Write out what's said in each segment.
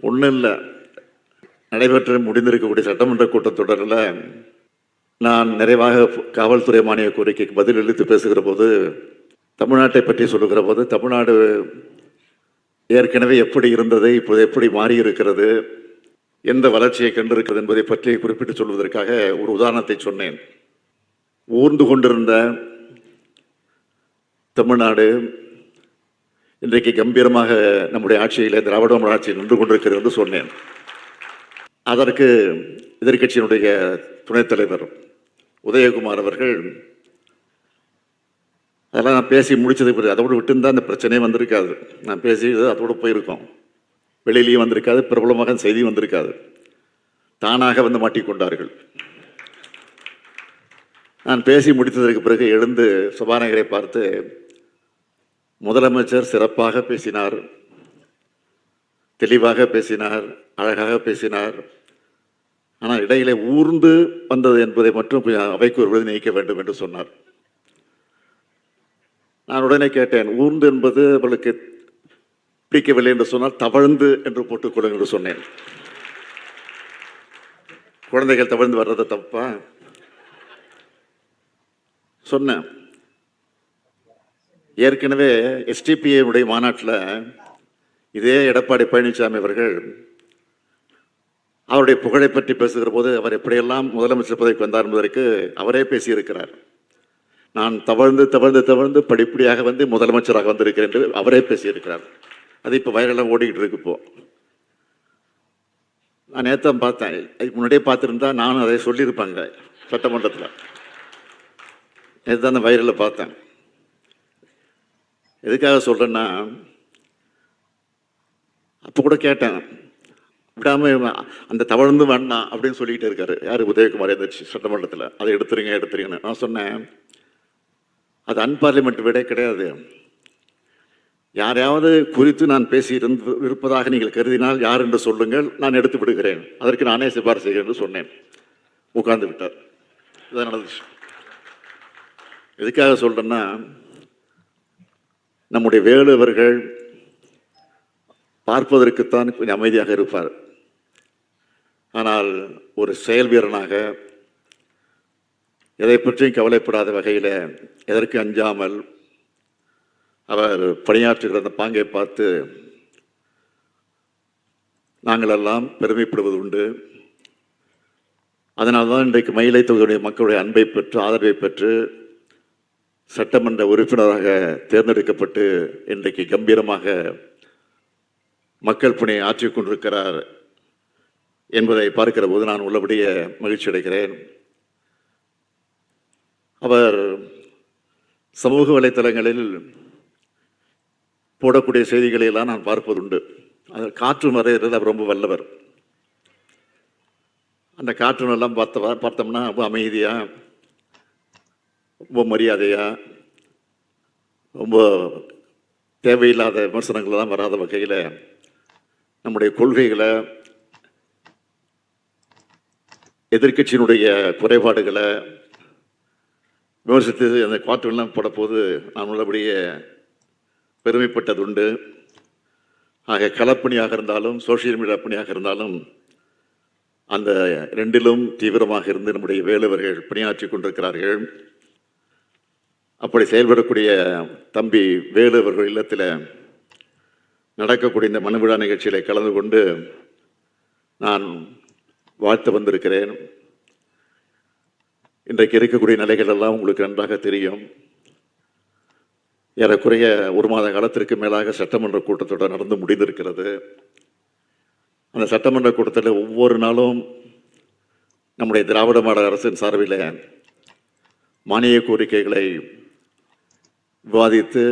ஒன்றும் இல்லை, நடைபெற்று முடிந்திருக்கக்கூடிய சட்டமன்ற கூட்டத்தொடரில் நான் நிறைவாக காவல்துறை மானிய கோரிக்கைக்கு பதில் அளித்து பேசுகிற போது, தமிழ்நாட்டை பற்றி சொல்லுகிற போது, தமிழ்நாடு ஏற்கனவே எப்படி இருந்தது, இப்போது எப்படி மாறி இருக்கிறது, எந்த வளர்ச்சியை கண்டிருக்கிறது என்பதை பற்றி குறிப்பிட்டு சொல்வதற்காக ஒரு உதாரணத்தை சொன்னேன். ஊர்ந்து கொண்டிருந்த தமிழ்நாடு இன்றைக்கு கம்பீரமாக நம்முடைய ஆட்சியில் திராவிட ஆட்சி நின்று கொண்டிருக்கிறது என்று சொன்னேன். அதற்கு எதிர்கட்சியினுடைய துணைத் தலைவர் உதயகுமார் அவர்கள், அதெல்லாம் நான் பேசி முடிச்சதுக்கு பிறகு அதோடு விட்டுருந்தா அந்த பிரச்சனையே வந்திருக்காது, நான் பேசி அதோடு போயிருக்கோம், வெளியிலையும் வந்திருக்காது, பிரபலமாக செய்தியும் வந்திருக்காது, தானாக வந்து மாட்டிக்கொண்டார்கள். நான் பேசி முடித்ததற்கு பிறகு எழுந்து சபாநாயகரை பார்த்து, முதலமைச்சர் சிறப்பாக பேசினார், தெளிவாக பேசினார், அழகாக பேசினார், ஆனால் இடையிலே ஊர்ந்து வந்தது என்பதை மட்டும் அவைக்கு ஒரு விருது நீக்க வேண்டும் என்று சொன்னார். நான் உடனே கேட்டேன், ஊர்ந்து என்பது அவளுக்கு பிடிக்கவில்லை என்று சொன்னால் தவழ்ந்து என்று போட்டுக்கொள்ளுங்கள் என்று சொன்னேன். குழந்தைகள் தவழ்ந்து வர்றது தப்பா சொன்னேன். ஏற்கனவே எஸ்டிபிஐ உடைய மாநாட்டில் இதே எடப்பாடி பழனிசாமி அவர்கள் அவருடைய புகழை பற்றி பேசுகிற போது, அவர் எப்படியெல்லாம் முதலமைச்சர் பதவிக்கு வந்தார் என்பதற்கு அவரே பேசியிருக்கிறார். நான் தவழ்ந்து தவழ்ந்து தவழ்ந்து படிப்படியாக வந்து முதலமைச்சராக வந்திருக்கிறேன் என்று அவரே பேசியிருக்கிறார். அது இப்போ வைரலாக ஓடிக்கிட்டு இருக்கு. இப்போ நான் நேற்று பார்த்தேன், அதுக்கு முன்னாடியே பார்த்துருந்தா நானும் அதை சொல்லியிருப்பாங்க சட்டமன்றத்தில். நேற்று அந்த வைரலில் பார்த்தேன். எதுக்காக சொல்கிறேன்னா, அப்போ கூட கேட்டேன், விடாமல் அந்த தவழ்ந்து வேண்டாம் அப்படின்னு சொல்லிக்கிட்டே இருக்காரு யார், உதயகுமார் எதிர்ச்சி சட்டமன்றத்தில். அதை எடுத்துருங்கன்னு நான் சொன்னேன். அது அன்பார்லிமெண்ட் விட கிடையாது. யாரையாவது குறித்து நான் பேசி இருப்பதாக நீங்கள் கருதினால் யார் என்று சொல்லுங்கள், நான் எடுத்து விடுகிறேன், அதற்கு நானே சிபாரிசு செய்கிறேன் என்று சொன்னேன். உட்கார்ந்து விட்டார். இதான் நடந்துச்சு. எதுக்காக சொல்றேன்னா, நம்முடைய வேலுவர்கள் பார்ப்பதற்குத்தான் கொஞ்சம் அமைதியாக இருப்பார். ஆனால் ஒரு செயல் வீரனாக எதை பற்றியும் கவலைப்படாத வகையில், எதற்கு அஞ்சாமல் அவர் பணியாற்றுகிற அந்த பாங்கை பார்த்து நாங்களெல்லாம் பெருமைப்படுவது உண்டு. அதனால்தான் இன்றைக்கு மயிலை தொகுதியுடைய மக்களுடைய அன்பை பெற்று ஆதரவை பெற்று சட்டமன்ற உறுப்பினராக தேர்ந்தெடுக்கப்பட்டு இன்றைக்கு கம்பீரமாக மக்கள் பணியை ஆற்றிக் கொண்டிருக்கிறார் என்பதை பார்க்கிற போது நான் உள்ளபடியே மகிழ்ச்சி அடைகிறேன். அவர் சமூக வலைத்தளங்களில் போடக்கூடிய செய்திகளை எல்லாம் நான் பார்ப்பதுண்டு. அதில் காற்று வரைகிறது அவர் ரொம்ப வல்லவர். அந்த காற்றுனெல்லாம் பார்த்தோம்னா ரொம்ப அமைதியாக, ரொம்ப மரியாதையாக, ரொம்ப தேவையில்லாத விமர்சனங்கள்லாம் வராத வகையில் நம்முடைய கொள்கைகளை, எதிர்கட்சியினுடைய குறைபாடுகளை விமர்சித்து அந்த காற்றுலாம் போடப்போது நான் உள்ளபடியே பெருமைப்பட்டது உண்டு. ஆக களப்பணியாக இருந்தாலும் சோசியல் மீடியா பணியாக இருந்தாலும் அந்த ரெண்டிலும் தீவிரமாக இருந்து நம்முடைய வேலுவர்கள் பணியாற்றி கொண்டிருக்கிறார்கள். அப்படி செயல்படக்கூடிய தம்பி வேலு அவர்கள் இல்லத்தில் நடக்கக்கூடிய இந்த மனு விழா நிகழ்ச்சியில கலந்து கொண்டு நான் வாழ்த்து வந்திருக்கிறேன். இன்றைக்கு இருக்கக்கூடிய நிலைகள் எல்லாம் உங்களுக்கு நன்றாக தெரியும். ஏறக்குறைய ஒரு மாத காலத்திற்கு மேலாக சட்டமன்ற கூட்டத்தொடர் நடந்து முடிந்திருக்கிறது. அந்த சட்டமன்ற கூட்டத்தில் ஒவ்வொரு நாளும் நம்முடைய திராவிட மாடல் அரசின் சார்பில் மானிய கோரிக்கைகளை விவாதித்து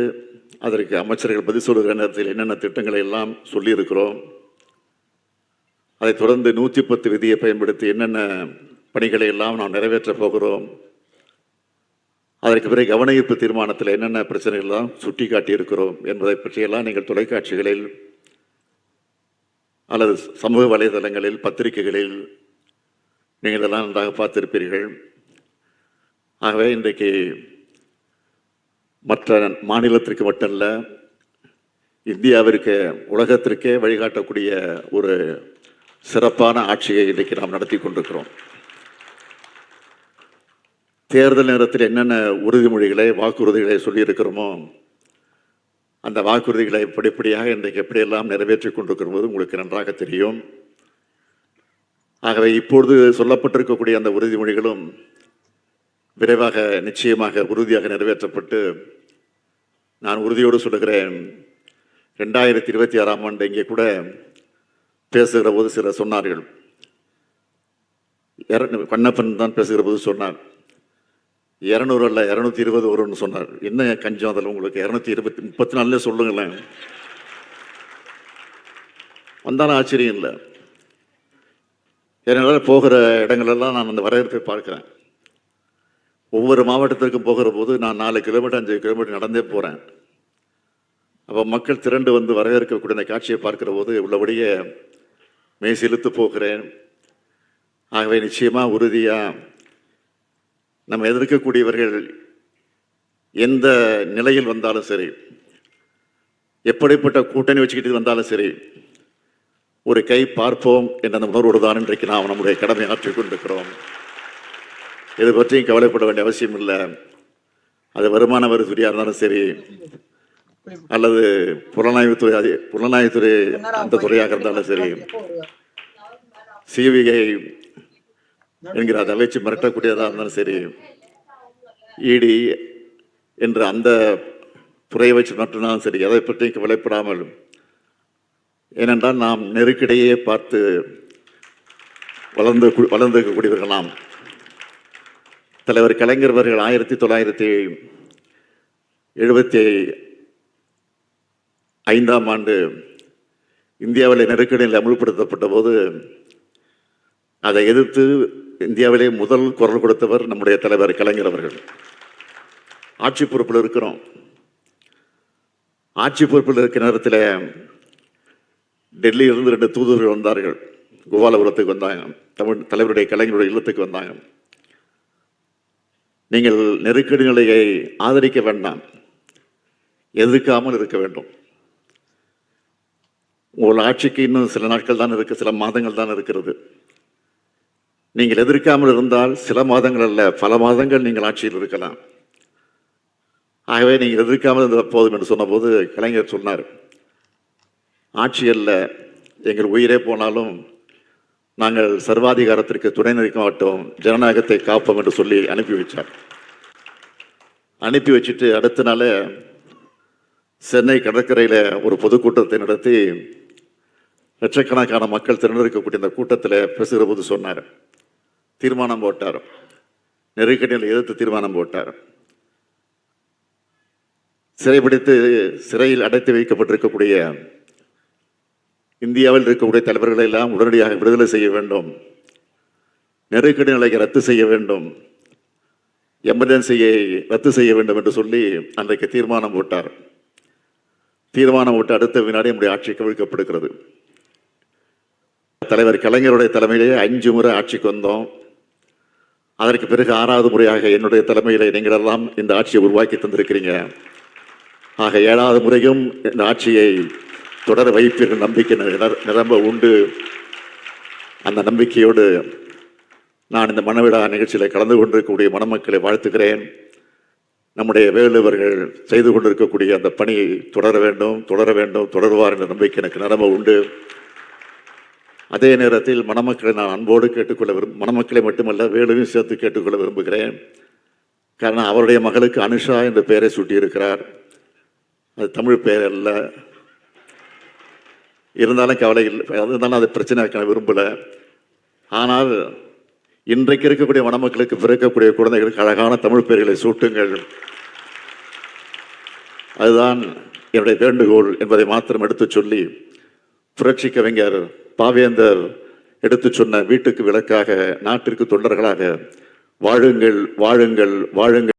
அதற்கு அமைச்சர்கள் பதில் சொல்லுகிற நேரத்தில் என்னென்ன திட்டங்களை எல்லாம் சொல்லியிருக்கிறோம். அதைத் தொடர்ந்து 110 விதியை பயன்படுத்தி என்னென்ன பணிகளை எல்லாம் நாம் நிறைவேற்றப் போகிறோம். அதற்கு பிறகு கவன ஈர்ப்பு தீர்மானத்தில் என்னென்ன பிரச்சனைகள் எல்லாம் சுட்டி காட்டியிருக்கிறோம் என்பதை பற்றியெல்லாம் நீங்கள் தொலைக்காட்சிகளில் அல்லது சமூக வலைதளங்களில் பத்திரிகைகளில் நீங்கள் இதெல்லாம் நன்றாக பார்த்திருப்பீர்கள். ஆகவே இன்றைக்கு மற்ற மாநிலத்திற்கு மட்டுமல்ல, இந்தியாவிற்கு உலகத்திற்கே வழிகாட்டக்கூடிய ஒரு சிறப்பான ஆட்சியை இன்றைக்கு நாம் நடத்தி கொண்டிருக்கிறோம். தேர்தல் நேரத்தில் என்னென்ன உறுதிமொழிகளை வாக்குறுதிகளை சொல்லியிருக்கிறோமோ அந்த வாக்குறுதிகளை படிப்படியாக இன்றைக்கு எப்படியெல்லாம் நிறைவேற்றிக் கொண்டிருக்கிறது உங்களுக்கு நன்றாக தெரியும். ஆகவே இப்பொழுது சொல்லப்பட்டிருக்கக்கூடிய அந்த உறுதிமொழிகளும் விரைவாக நிச்சயமாக உறுதியாக நிறைவேற்றப்பட்டு நான் உறுதியோடு சொல்லுகிறேன். 2026ஆம் ஆண்டு இங்கே கூட பேசுகிற போது சிலர் சொன்னார்கள், கண்ணப்பன் தான் பேசுகிற போது சொன்னார் 200 அல்ல 220 வரும்னு சொன்னார். என்ன கஞ்சம் அதில் உங்களுக்கு 234 சொல்லுங்களேன். வந்தாலும் ஆச்சரியம் இல்லை. என்னால் போகிற இடங்களெல்லாம் நான் அந்த வரவேற்பை பார்க்குறேன். ஒவ்வொரு மாவட்டத்திற்கும் போகிற போது நான் 4 கிலோமீட்டர் 5 கிலோமீட்டர் நடந்தே போகிறேன். அப்போ மக்கள் திரண்டு வந்து வரவேற்கக்கூடிய அந்த காட்சியை பார்க்கிற போது உள்ளபடியே மெய் செலுத்து போகிறேன். ஆகவே நிச்சயமாக உறுதியாக நம்ம எதிர்க்கக்கூடியவர்கள் எந்த நிலையில் வந்தாலும் சரி, எப்படிப்பட்ட கூட்டணி வச்சுக்கிட்டு வந்தாலும் சரி, ஒரு கை பார்ப்போம் என்ற அந்த உணர்வோடு தான் இன்றைக்கு நாம் நம்முடைய கடமை ஆற்றிக் கொண்டிருக்கிறோம். இது பற்றியும் கவலைப்பட வேண்டிய அவசியம் இல்லை. அது வருமான வரித்துறையாக இருந்தாலும் சரி, அல்லது புலனாய்வுத்துறை அந்த துறையாக இருந்தாலும் சரி, சிபிஐ என்கிற அதை வச்சு மிரட்டக்கூடியதாக இருந்தாலும் சரி, இடி என்ற அந்த துறையை வச்சு மட்டும்தான் சரி, எதை பற்றியும் கவலைப்படாமல், ஏனென்றால் நாம் நெருக்கடியே பார்த்து வளர்ந்திருக்கக்கூடியவர்கள் நாம். தலைவர் கலைஞர் அவர்கள் 1975ஆம் ஆண்டு இந்தியாவில் நெருக்கடியில் அமுல்படுத்தப்பட்ட போது அதை எதிர்த்து இந்தியாவிலே முதல் குரல் கொடுத்தவர் நம்முடைய தலைவர் கலைஞர் அவர்கள். ஆட்சி பொறுப்பில் இருக்கிறோம். ஆட்சி பொறுப்பில் இருக்கிற நேரத்தில் டெல்லியிலிருந்து 2 தூதுவர்கள் வந்தார்கள். கோபாலபுரத்துக்கு வந்தாங்க. தமிழ் தலைவருடைய கலைஞருடைய இல்லத்துக்கு வந்தாங்க. நீங்கள் நெருக்கடி நிலையை ஆதரிக்க வேண்டாம், எதிர்க்காமல் இருக்க வேண்டும். உங்கள் ஆட்சிக்கு இன்னும் சில நாட்கள் தான் இருக்கு, சில மாதங்கள் தான் இருக்கிறது. நீங்கள் எதிர்க்காமல் இருந்தால் சில மாதங்கள் அல்ல, பல மாதங்கள் நீங்கள் ஆட்சியில் இருக்கலாம். ஆகவே நீங்கள் எதிர்க்காமல் இருந்த போதும் என்று சொன்னபோது கலைஞர் சொன்னார், ஆட்சி அல்ல, எங்கள் உயிரே போனாலும் நாங்கள் சர்வாதிகாரத்திற்கு துணை நிற்க மாட்டோம், ஜனநாயகத்தை காப்போம் என்று சொல்லி அனுப்பி வச்சார். அனுப்பி வச்சுட்டு அடுத்த நாள் சென்னை கடற்கரையில் ஒரு பொதுக்கூட்டத்தை நடத்தி லட்சக்கணக்கான மக்கள் திரண்டிருக்கக்கூடிய இந்த கூட்டத்தில் பேசுகிற போது சொன்னார், தீர்மானம் போட்டார், நெருக்கடியில் எதிர்த்து தீர்மானம் போட்டார். சிறைபிடித்து சிறையில் அடைத்து வைக்கப்பட்டிருக்கக்கூடிய இந்தியாவில் இருக்கக்கூடிய தலைவர்களை எல்லாம் உடனடியாக விடுதலை செய்ய வேண்டும், நெருக்கடி நிலையை ரத்து செய்ய வேண்டும், எமர்ஜென்சியை ரத்து செய்ய வேண்டும் என்று சொல்லி அன்றைக்கு தீர்மானம் போட்டார். தீர்மானம் போட்டு அடுத்த வினாடி நம்முடைய ஆட்சி கவிழ்க்கப்படுகிறது. தலைவர் கலைஞருடைய தலைமையிலேயே 5 முறை ஆட்சிக்கு வந்தோம். அதற்கு பிறகு 6வது முறையாக என்னுடைய தலைமையிலே நீங்களெல்லாம் இந்த ஆட்சியை உருவாக்கி தந்திருக்கிறீங்க. ஆக 7வது முறையும் இந்த ஆட்சியை தொடர வைப்பீர்கள் நம்பிக்கை நிரம்ப உண்டு. அந்த நம்பிக்கையோடு நான் இந்த மணவிழா நிகழ்ச்சியில் கலந்து கொண்டிருக்கக்கூடிய மணமக்களை வாழ்த்துகிறேன். நம்முடைய வேலுவர்கள் செய்து கொண்டிருக்கக்கூடிய அந்த பணியை தொடர வேண்டும், தொடருவார் என்ற நம்பிக்கை எனக்கு நிரம்ப உண்டு. அதே நேரத்தில் மணமக்களை நான் அன்போடு கேட்டுக்கொள்ள மணமக்களை மட்டுமல்ல வேலுவையும் சேர்த்து கேட்டுக்கொள்ள விரும்புகிறேன். காரணம், அவருடைய மகளுக்கு அனுஷா என்ற பெயரை சூட்டியிருக்கிறார். அது தமிழ் பெயர் அல்ல. இருந்தாலும் கவலை இல்லை, இருந்தாலும் அது பிரச்சனை விரும்பலை. ஆனால் இன்றைக்கு இருக்கக்கூடிய மணமக்களுக்கு பிறக்கக்கூடிய குழந்தைகளுக்கு அழகான தமிழ் பெயர்களை சூட்டுங்கள். அதுதான் என்னுடைய வேண்டுகோள் என்பதை மாத்திரம் எடுத்து சொல்லி, புரட்சி கவிஞர் பாவேந்தர் எடுத்து சொன்ன வீட்டுக்கு விளக்காக நாட்டிற்கு தொண்டர்களாக வாழுங்கள் வாழுங்கள் வாழுங்கள்.